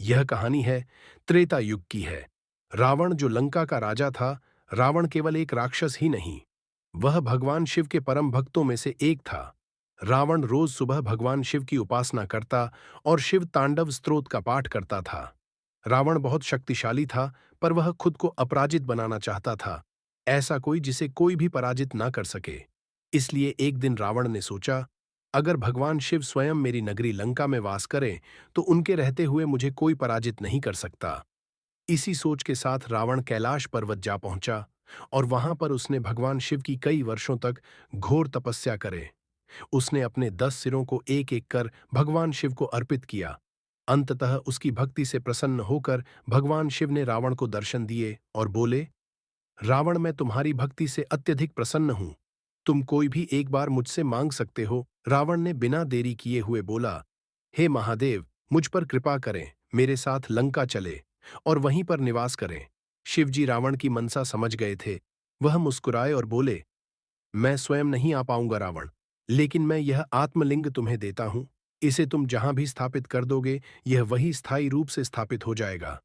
यह कहानी है त्रेता युग की है। रावण जो लंका का राजा था, रावण केवल एक राक्षस ही नहीं, वह भगवान शिव के परम भक्तों में से एक था। रावण रोज सुबह भगवान शिव की उपासना करता और शिव तांडव स्तोत्र का पाठ करता था। रावण बहुत शक्तिशाली था, पर वह खुद को अपराजित बनाना चाहता था, ऐसा कोई जिसे कोई भी पराजित ना कर सके। इसलिए एक दिन रावण ने सोचा, अगर भगवान शिव स्वयं मेरी नगरी लंका में वास करें तो उनके रहते हुए मुझे कोई पराजित नहीं कर सकता। इसी सोच के साथ रावण कैलाश पर्वत जा पहुंचा और वहां पर उसने भगवान शिव की कई वर्षों तक घोर तपस्या करे। उसने अपने 10 सिरों को एक एक कर भगवान शिव को अर्पित किया। अंततः उसकी भक्ति से प्रसन्न होकर भगवान शिव ने रावण को दर्शन दिए और बोले, रावण, मैं तुम्हारी भक्ति से अत्यधिक प्रसन्न हूं। तुम कोई भी एक बार मुझसे मांग सकते हो। रावण ने बिना देरी किए हुए बोला, हे महादेव, मुझ पर कृपा करें, मेरे साथ लंका चले और वहीं पर निवास करें। शिवजी रावण की मनसा समझ गए थे। वह मुस्कुराए और बोले, मैं स्वयं नहीं आ पाऊंगा रावण, लेकिन मैं यह आत्मलिंग तुम्हें देता हूं। इसे तुम जहां भी स्थापित कर दोगे, यह वही स्थायी रूप से स्थापित हो जाएगा।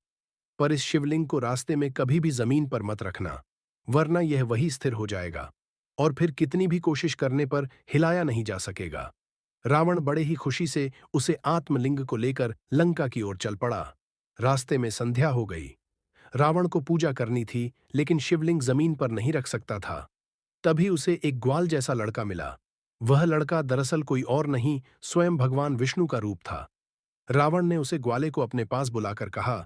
पर इस शिवलिंग को रास्ते में कभी भी जमीन पर मत रखना, वरना यह वही स्थिर हो जाएगा और फिर कितनी भी कोशिश करने पर हिलाया नहीं जा सकेगा। रावण बड़े ही खुशी से उसे आत्मलिंग को लेकर लंका की ओर चल पड़ा। रास्ते में संध्या हो गई। रावण को पूजा करनी थी, लेकिन शिवलिंग जमीन पर नहीं रख सकता था। तभी उसे एक ग्वाल जैसा लड़का मिला। वह लड़का दरअसल कोई और नहीं, स्वयं भगवान विष्णु का रूप था। रावण ने उसे ग्वाले को अपने पास बुलाकर कहा,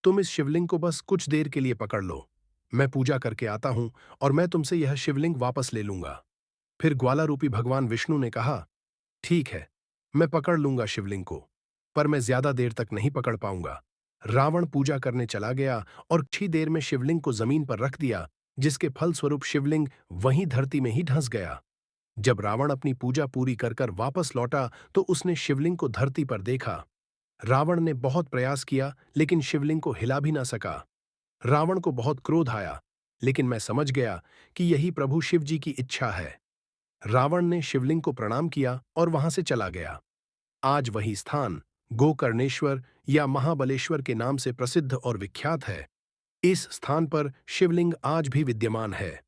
तुम इस शिवलिंग को बस कुछ देर के लिए पकड़ लो। मैं पूजा करके आता हूं और मैं तुमसे यह शिवलिंग वापस ले लूंगा। फिर ग्वाला रूपी भगवान विष्णु ने कहा, ठीक है, मैं पकड़ लूंगा शिवलिंग को, पर मैं ज्यादा देर तक नहीं पकड़ पाऊंगा। रावण पूजा करने चला गया और कुछ ही देर में शिवलिंग को जमीन पर रख दिया, जिसके फलस्वरूप शिवलिंग वहीं धरती में ही धंस गया। जब रावण अपनी पूजा पूरी कर कर वापस लौटा तो उसने शिवलिंग को धरती पर देखा। रावण ने बहुत प्रयास किया, लेकिन शिवलिंग को हिला भी ना सका। रावण को बहुत क्रोध आया, लेकिन मैं समझ गया कि यही प्रभु शिव जी की इच्छा है। रावण ने शिवलिंग को प्रणाम किया और वहां से चला गया। आज वही स्थान गोकर्णेश्वर या महाबलेश्वर के नाम से प्रसिद्ध और विख्यात है। इस स्थान पर शिवलिंग आज भी विद्यमान है।